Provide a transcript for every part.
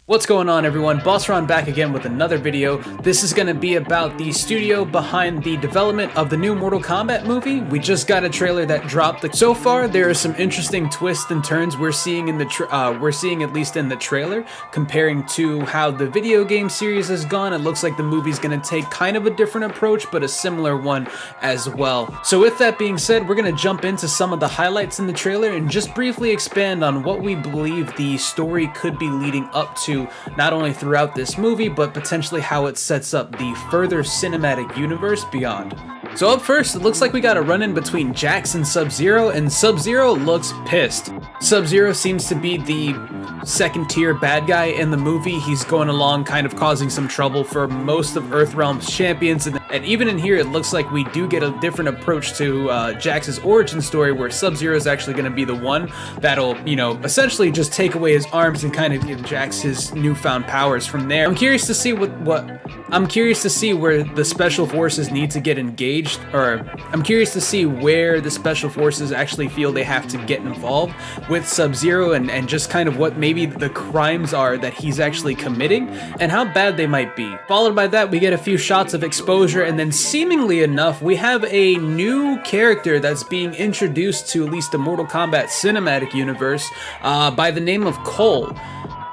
What's going on, everyone? BossRon back again with another video. This is going to be about the studio behind the development of the new Mortal Kombat movie. We just got a trailer that dropped. So far, there are some interesting twists and turns we're seeing in at least in the trailer, comparing to how the video game series has gone. It looks like the movie's going to take kind of a different approach, but a similar one as well. So with that being said, we're going to jump into some of the highlights in the trailer and just briefly expand on what we believe the story could be leading up to, not only throughout this movie, but potentially how it sets up the further cinematic universe beyond. So up first, it looks like we got a run-in between Jax and Sub-Zero, and Sub-Zero looks pissed. Sub-Zero seems to be the second-tier bad guy in the movie. He's going along kind of causing some trouble for most of Earthrealm's champions, and even in here it looks like we do get a different approach to Jax's origin story, where Sub-Zero is actually going to be the one that'll, essentially just take away his arms and kind of give Jax his newfound powers from there. I'm curious to see I'm curious to see where the special forces need to get engaged, or I'm curious to see where the special forces actually feel they have to get involved with Sub-Zero, and just kind of what maybe the crimes are that he's actually committing and how bad they might be. Followed by that, we get a few shots of exposure, and then seemingly enough, we have a new character that's being introduced to at least the Mortal Kombat cinematic universe by the name of Cole.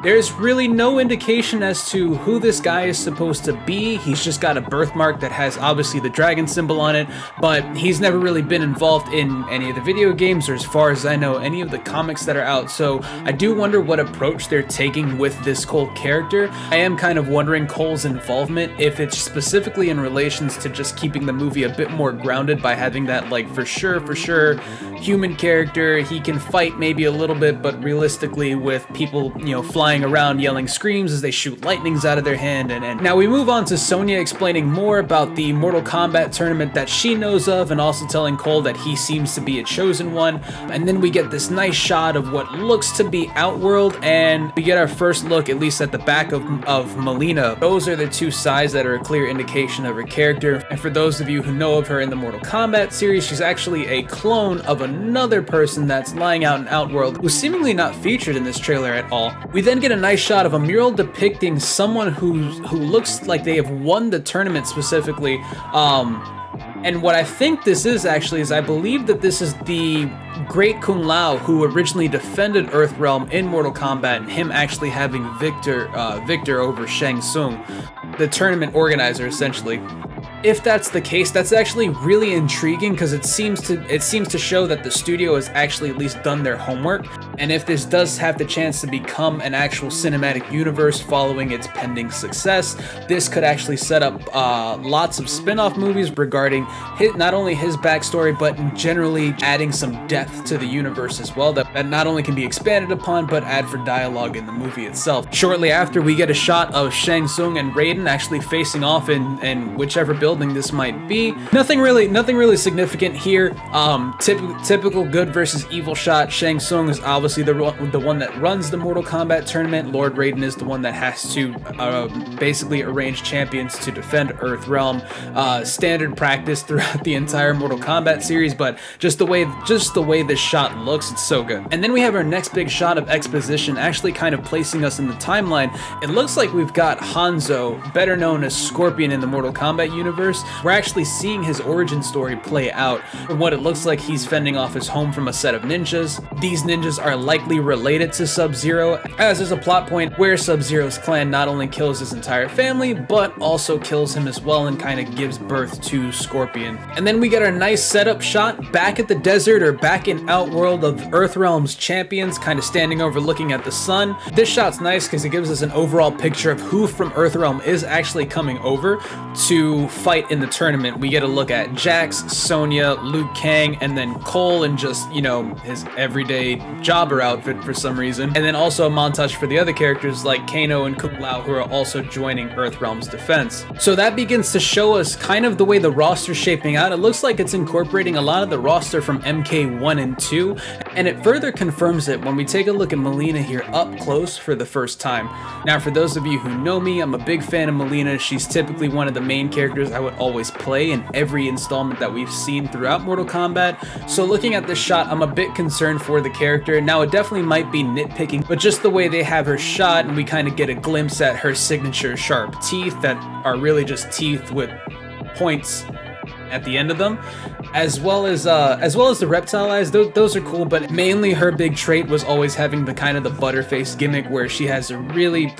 There's really no indication as to who this guy is supposed to be. He's just got a birthmark that has obviously the dragon symbol on it, but he's never really been involved in any of the video games, or as far as I know, any of the comics that are out. So I do wonder what approach they're taking with this Cole character. I am kind of wondering Cole's involvement, if it's specifically in relations to just keeping the movie a bit more grounded by having that, like, for sure human character. He can fight maybe a little bit, but realistically with people, flying around yelling screams as they shoot lightnings out of their hand. And now we move on to Sonya explaining more about the Mortal Kombat tournament that she knows of, and also telling Cole that he seems to be a chosen one. And then we get this nice shot of what looks to be Outworld, and we get our first look, at least at the back of Mileena. Those are the two sides that are a clear indication of her character. And for those of you who know of her in the Mortal Kombat series, she's actually a clone of another person that's lying out in Outworld, who's seemingly not featured in this trailer at all. We then get a nice shot of a mural depicting someone who looks like they have won the tournament specifically. And what I think this is actually is I believe that this is the Great Kung Lao who originally defended Earthrealm in Mortal Kombat, and him actually having victor over Shang Tsung, the tournament organizer essentially. If that's the case, that's actually really intriguing, because it seems to show that the studio has actually at least done their homework. And if this does have the chance to become an actual cinematic universe following its pending success, this could actually set up lots of spin-off movies regarding not only his backstory, but generally adding some depth to the universe as well, that not only can be expanded upon, but add for dialogue in the movie itself. Shortly after, we get a shot of Shang Tsung and Raiden actually facing off in whichever building this might be. Nothing really significant here. Typical good versus evil shot. Shang Tsung is obviously the one that runs the Mortal Kombat tournament. Lord Raiden is the one that has to basically arrange champions to defend Earthrealm. Standard practice throughout the entire Mortal Kombat series, but just the way this shot looks, it's so good. And then we have our next big shot of exposition, actually kind of placing us in the timeline. It looks like we've got Hanzo, better known as Scorpion in the Mortal Kombat universe. We're actually seeing his origin story play out. From what it looks like, he's fending off his home from a set of ninjas. These ninjas are likely related to Sub-Zero, as there's a plot point where Sub-Zero's clan not only kills his entire family, but also kills him as well, and kind of gives birth to Scorpion. And then we get our nice setup shot back at the desert, or back in Outworld, of Earthrealm's champions kind of standing overlooking at the sun. This shot's nice because it gives us an overall picture of who from Earthrealm is actually coming over to fight in the tournament. We get a look at Jax, Sonya, Liu Kang, and then Cole in just, his everyday jobber outfit for some reason. And then also a montage for the other characters like Kano and Kung Lao, who are also joining Earthrealm's defense. So that begins to show us kind of the way the roster's shaping out. It looks like it's incorporating a lot of the roster from MK1 and 2. And it further confirms it when we take a look at Melina here up close for the first time. Now, for those of you who know me, I'm a big fan of Melina. She's typically one of the main characters I would always play in every installment that we've seen throughout Mortal Kombat. So looking at this shot, I'm a bit concerned for the character. Now, it definitely might be nitpicking, but just the way they have her shot and we kind of get a glimpse at her signature sharp teeth that are really just teeth with points at the end of them, as well as the reptile eyes. Those are cool, but mainly her big trait was always having the kind of the butterface gimmick where she has a really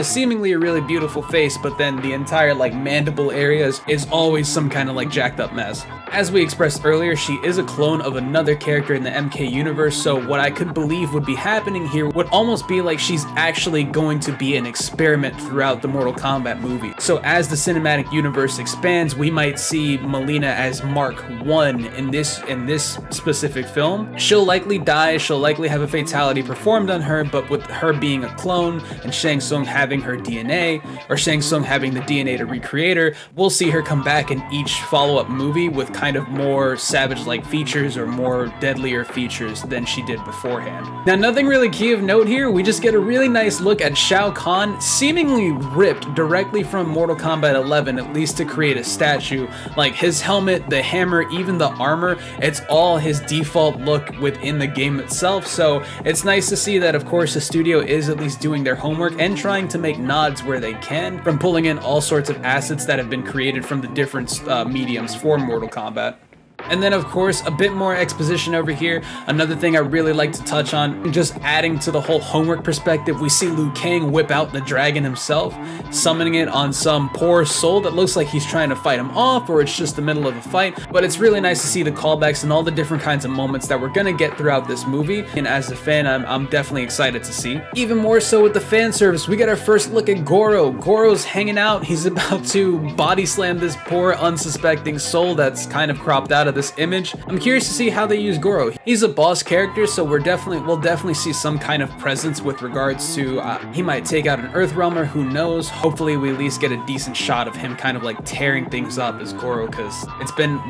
seemingly a really beautiful face, but then the entire like mandible areas is always some kind of like jacked up mess. As we expressed earlier, she is a clone of another character in the MK universe, so what I could believe would be happening here would almost be like she's actually going to be an experiment throughout the Mortal Kombat movie. So as the cinematic universe expands, we might see Melina as Mark 1 in this specific film. She'll likely die, she'll likely have a fatality performed on her, but with her being a clone and Shang Tsung having her DNA, or Shang Tsung having the DNA to recreate her, we'll see her come back in each follow-up movie with kind of more savage-like features or more deadlier features than she did beforehand. Now, nothing really key of note here. We just get a really nice look at Shao Kahn, seemingly ripped directly from Mortal Kombat 11, at least to create a statue. Like his helmet, the hammer, even the armor, it's all his default look within the game itself. So it's nice to see that, of course, the studio is at least doing their homework and trying to make nods where they can, from pulling in all sorts of assets that have been created from the different mediums for Mortal Kombat. And then, of course, a bit more exposition over here. Another thing I really like to touch on, just adding to the whole homework perspective, we see Liu Kang whip out the dragon himself, summoning it on some poor soul that looks like he's trying to fight him off, or it's just the middle of a fight. But it's really nice to see the callbacks and all the different kinds of moments that we're gonna get throughout this movie. And as a fan, I'm definitely excited to see. Even more so with the fan service, we get our first look at Goro. Goro's hanging out. He's about to body slam this poor unsuspecting soul that's kind of cropped out of this image. I'm curious to see how they use Goro. He's a boss character, so we'll definitely see some kind of presence with regards to he might take out an Earthrealmer, who knows. Hopefully we at least get a decent shot of him kind of like tearing things up as Goro, because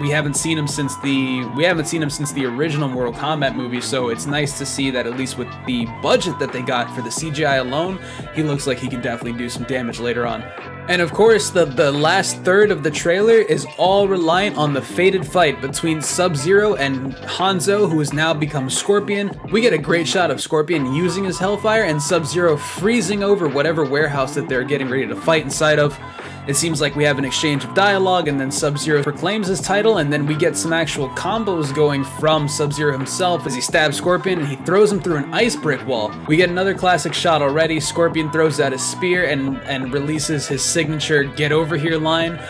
we haven't seen him since the original Mortal Kombat movie, so it's nice to see that at least with the budget that they got for the CGI alone, he looks like he can definitely do some damage later on. And of course, the last third of the trailer is all reliant on the fated fight between Sub-Zero and Hanzo, who has now become Scorpion. We get a great shot of Scorpion using his Hellfire and Sub-Zero freezing over whatever warehouse that they're getting ready to fight inside of. It seems like we have an exchange of dialogue, and then Sub-Zero proclaims his title, and then we get some actual combos going from Sub-Zero himself as he stabs Scorpion and he throws him through an ice brick wall. We get another classic shot already. Scorpion throws out his spear and releases his signature "get over here" line.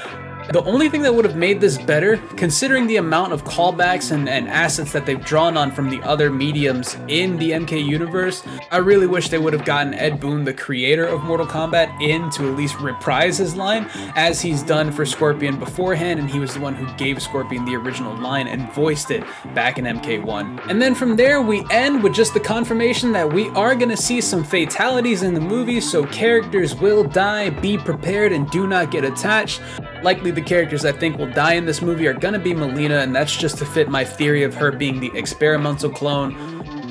The only thing that would have made this better, considering the amount of callbacks and assets that they've drawn on from the other mediums in the MK universe, I really wish they would have gotten Ed Boon, the creator of Mortal Kombat, in to at least reprise his line, as he's done for Scorpion beforehand, and he was the one who gave Scorpion the original line and voiced it back in MK1. And then from there, we end with just the confirmation that we are going to see some fatalities in the movie, so characters will die. Be prepared and do not get attached. Likely the characters I think will die in this movie are gonna be Melina, and that's just to fit my theory of her being the experimental clone.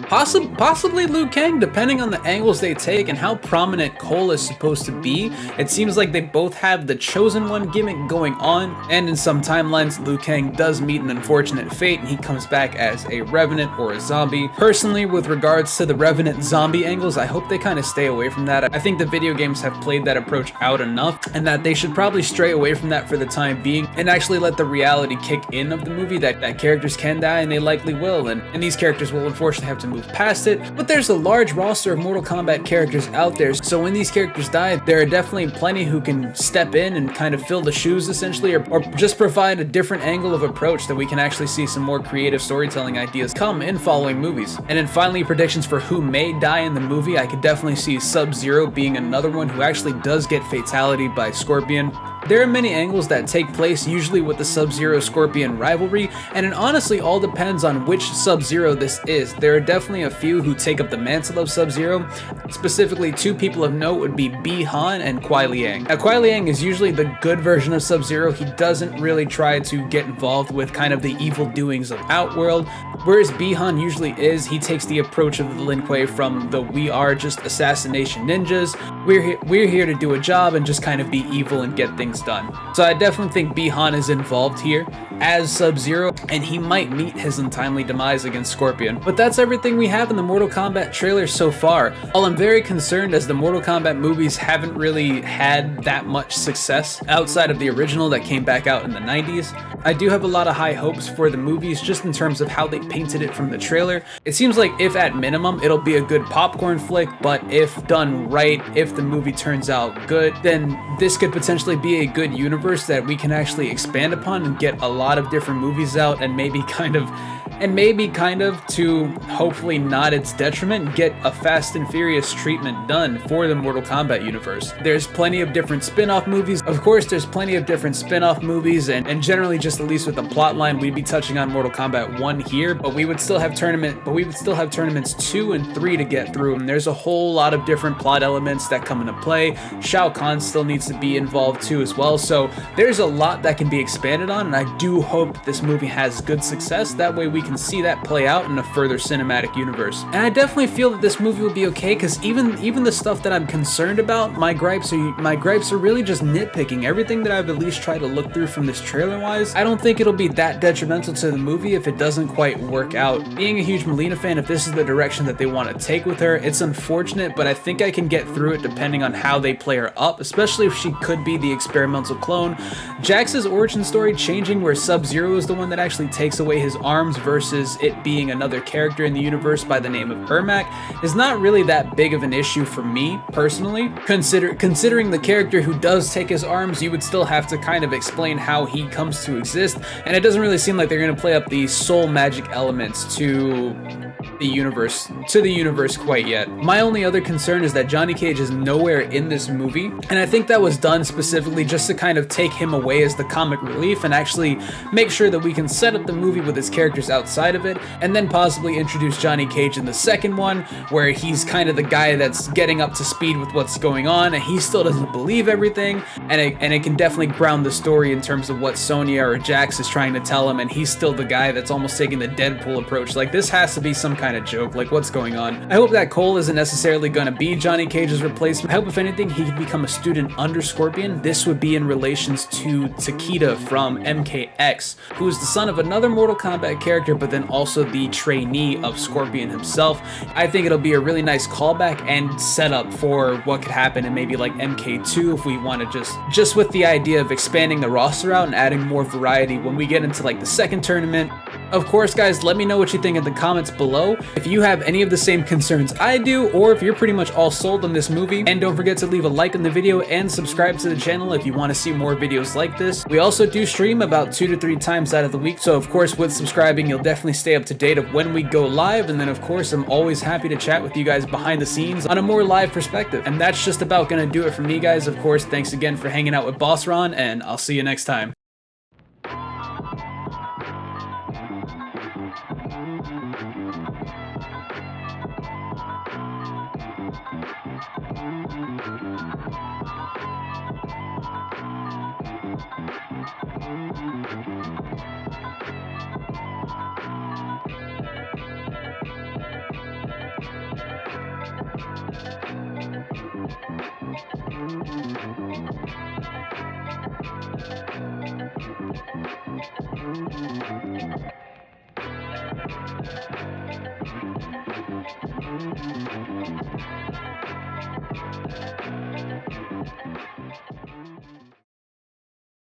Possibly Liu Kang, depending on the angles they take and how prominent Cole is supposed to be. It seems like they both have the Chosen One gimmick going on, and in some timelines, Liu Kang does meet an unfortunate fate and he comes back as a Revenant or a zombie. Personally, with regards to the Revenant zombie angles, I hope they kind of stay away from that. I think the video games have played that approach out enough, and that they should probably stray away from that for the time being and actually let the reality kick in of the movie that characters can die, and they likely will, and these characters will unfortunately have to move past it. But there's a large roster of Mortal Kombat characters out there, so when these characters die, there are definitely plenty who can step in and kind of fill the shoes essentially, or just provide a different angle of approach that we can actually see some more creative storytelling ideas come in following movies. And then finally, predictions for who may die in the movie. I could definitely see Sub-Zero being another one who actually does get fatality by Scorpion. There are many angles that take place usually with the Sub-Zero Scorpion rivalry, and it honestly all depends on which Sub-Zero this is. There are definitely a few who take up the mantle of Sub-Zero. Specifically, two people of note would be Bi-Han and Kuai Liang. Now, Kuai Liang is usually the good version of Sub-Zero. He doesn't really try to get involved with kind of the evil doings of Outworld, whereas Bi-Han usually is. He takes the approach of the Lin Kuei from the "we are just assassination ninjas, we're here to do a job and just kind of be evil and get things done." So I definitely think Bi-Han is involved here as Sub-Zero, and he might meet his untimely demise against Scorpion. But that's everything we have in the Mortal Kombat trailer so far. While I'm very concerned as the Mortal Kombat movies haven't really had that much success outside of the original that came back out in the 90s, I do have a lot of high hopes for the movies just in terms of how they painted it from the trailer. It seems like if at minimum it'll be a good popcorn flick, but if done right, if the movie turns out good, then this could potentially be a good universe that we can actually expand upon and get a lot of different movies out, and maybe kind of to hopefully not its detriment, get a Fast and Furious treatment done for the Mortal Kombat universe. There's plenty of different spin-off movies. Of course, there's plenty of different spin-off movies, and generally just at least with the plot line, we'd be touching on Mortal Kombat 1 here, but we would still have tournaments 2 and 3 to get through, and there's a whole lot of different plot elements that come into play. Shao Kahn still needs to be involved too as well, so there's a lot that can be expanded on, and I do hope that this movie has good success. That way we can see that play out in a further cinematic universe. And I definitely feel that this movie will be okay, because even the stuff that I'm concerned about, my gripes are really just nitpicking. Everything that I've at least tried to look through from this trailer wise, I don't think it'll be that detrimental to the movie if it doesn't quite work out. Being a huge Melina fan, if this is the direction that they want to take with her, it's unfortunate, but I think I can get through it depending on how they play her up, especially if she could be the experimental clone. Jax's origin story changing where Sub-Zero is the one that actually takes away his arms versus it being another character in the universe by the name of Ermac is not really that big of an issue for me personally. Considering the character who does take his arms, you would still have to kind of explain how he comes to exist, and it doesn't really seem like they're going to play up the soul magic elements to the universe quite yet. My only other concern is that Johnny Cage is nowhere in this movie, and I think that was done specifically just to kind of take him away as the comic relief and actually make sure that we can set up the movie with his characters outside of it, and then possibly introduce Johnny Cage in the second one, where he's kind of the guy that's getting up to speed with what's going on, and he still doesn't believe everything, and it can definitely ground the story in terms of what Sonya or Jax is trying to tell him, and he's still the guy that's almost taking the Deadpool approach. Like, this has to be some kind of joke. Like, what's going on? I hope that Cole isn't necessarily going to be Johnny Cage's replacement. I hope if anything he could become a student under Scorpion. This would be in relations to Takeda from MKX, who is the son of another Mortal Kombat character, but then also the trainee of Scorpion himself. I think it'll be a really nice callback and setup for what could happen in maybe like MK2 if we want to just with the idea of expanding the roster out and adding more variety when we get into like the second tournament. Of course, guys, let me know what you think in the comments below. If you have any of the same concerns I do, or if you're pretty much all sold on this movie. And don't forget to leave a like on the video and subscribe to the channel if you want to see more videos like this. We also do stream about 2 to 3 times out of the week, so of course with subscribing you'll definitely stay up to date of when we go live, and then of course I'm always happy to chat with you guys behind the scenes on a more live perspective. And that's just about gonna do it for me, guys. Of course, thanks again for hanging out with Boss Ron, and I'll see you next time.